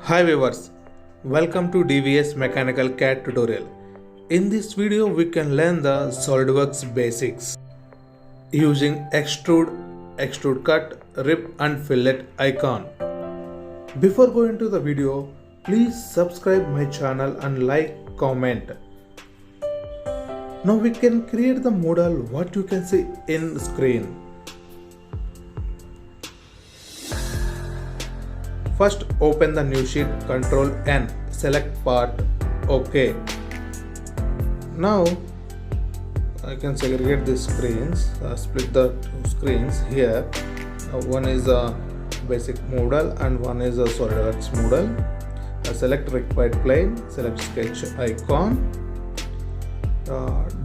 Hi viewers, welcome to DVS Mechanical CAD tutorial. In this video we can learn the Solidworks basics using extrude cut, rip and fillet icon. Before going to the video, please subscribe my channel and like, comment. Now we can create the model what you can see in screen. First open the new sheet, Ctrl N, select part, OK. Now I can segregate the screens, split the two screens here. One is a basic model and one is a Solidworks model. Select required plane, select sketch icon.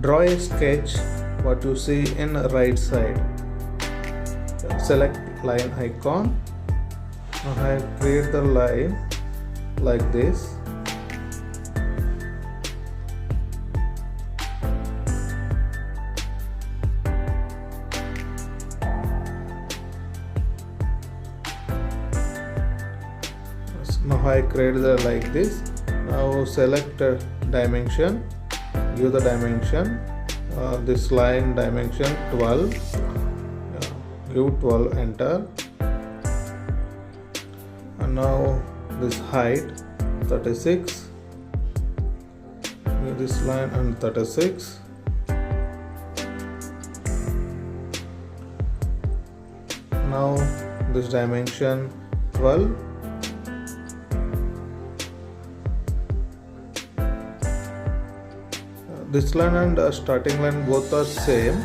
Draw a sketch what you see in right side. Select line icon. I create the line like this. Now I create the like this. Now select dimension, give the dimension. This line dimension 12. Give 12, enter. And now this height 36, this line and 36. Now this dimension 12. This line and starting line both are same.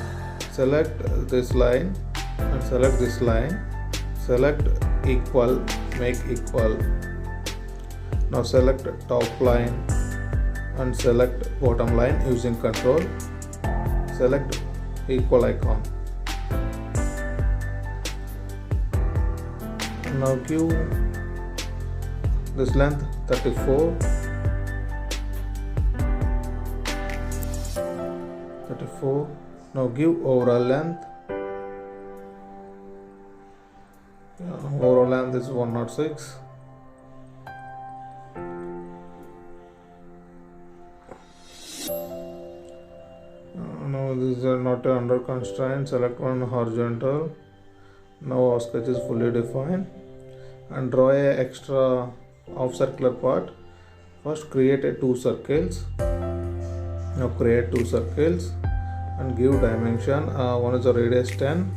Select this line and select this line. Select equal, make equal. Now select top line and select bottom line using control. Select equal icon. And now give this length 34. 34. Now give overall length. Overall length is 106. Now these are not under constraint. Select one horizontal. Now our sketch is fully defined. And draw a extra half circular part. First create a 2 circles. Now create 2 circles and give dimension. One is a radius 10.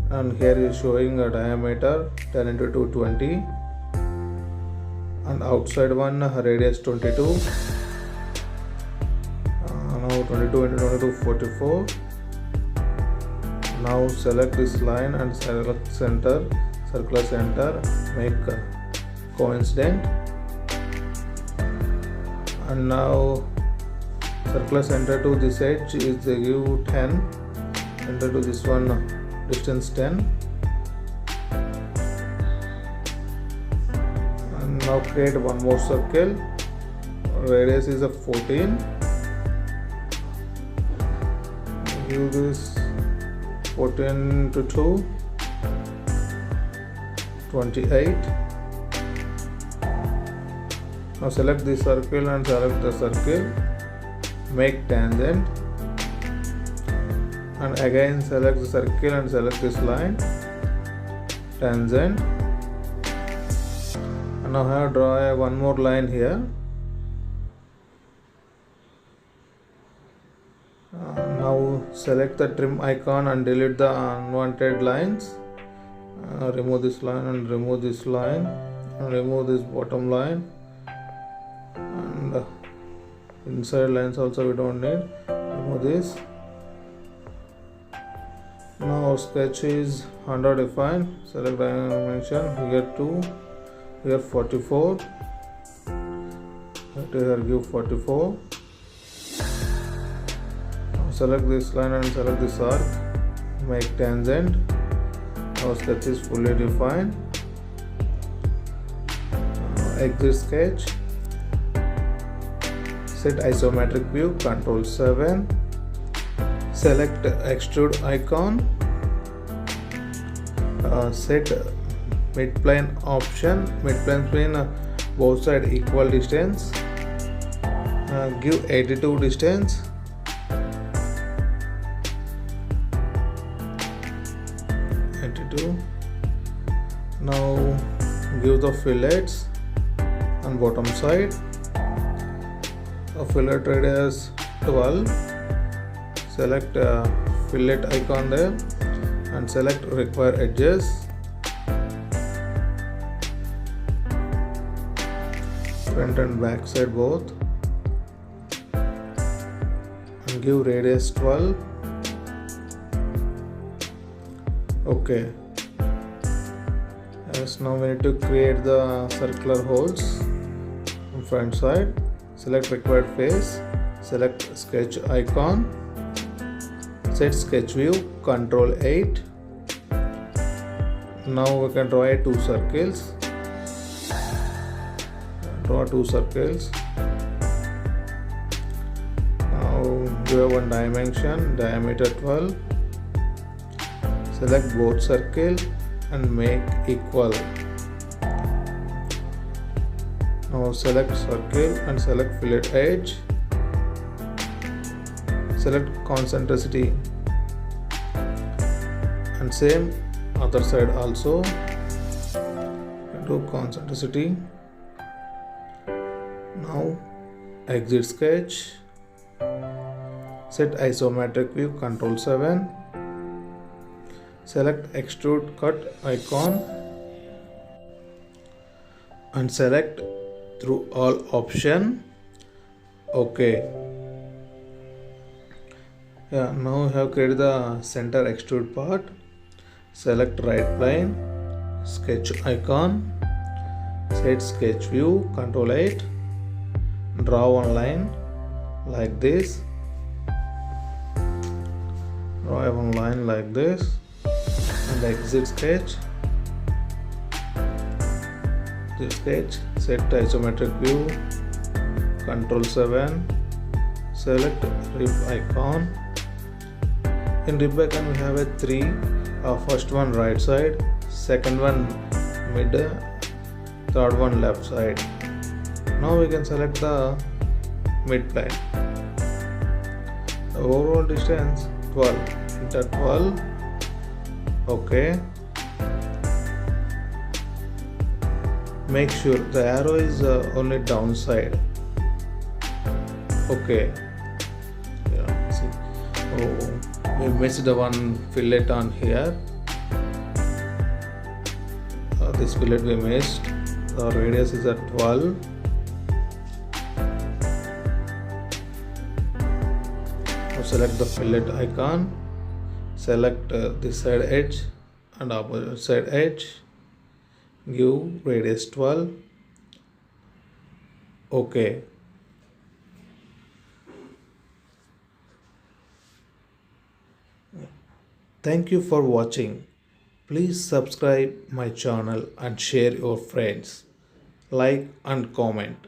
And here is showing a diameter 10 into 220 and outside one radius 22. Now 22 into 22 44. Now select this line and select center, circular center, make coincident. And now circular center to this edge is give 10, enter to this one distance 10. And now create one more circle. Radius is a 14. Give this 14 to 2, 28. Now select this circle and select the circle. Make tangent. And again select the circle and select this line, tangent. And now I have draw one more line here. Now select the trim icon and delete the unwanted lines. Remove this line and remove this line and remove this bottom line. And inside lines also we don't need. Remove this. Now our sketch is under defined. Select dimension, here 2, here 44, here give 44. Now select this line and select this arc, make tangent. Our sketch is fully defined. Exit sketch, set isometric view, Ctrl 7. Select extrude icon, set midplane option. Midplane both side equal distance. Give 82 distance. Now give the fillets on bottom side. A fillet radius 12. Select fillet icon there and select require edges. Front and back side both. And give radius 12. Okay. Yes, now we need to create the circular holes on front side. Select required face. Select sketch icon. Set sketch view. Control 8. Now we can draw two circles. Draw two circles. Now give one dimension. Diameter 12. Select both circle and make equal. Now select circle and select fillet edge. Select concentricity and same other side also. Do concentricity. Now exit sketch. Set isometric view. Control 7. Select extrude cut icon and select through all option. Okay. Yeah, now we have created the center extrude part. Select right plane, sketch icon, set sketch view, Control 8. Draw one line like this. Draw one line like this. And exit sketch. This sketch, set isometric view, Control 7, select rib icon. In rib icon we have a 3, first one right side, second one mid, third one left side. Now we can select the mid plane. The overall distance 12, enter 12. Okay. Make sure the arrow is only downside. Okay. Yeah. See. Oh, we missed the one fillet on here. This fillet we missed. The radius is at 12. Now select the fillet icon. Select this side edge and opposite side edge. Give radius 12. Okay. Thank you for watching. Please subscribe my channel and share your friends. Like and comment.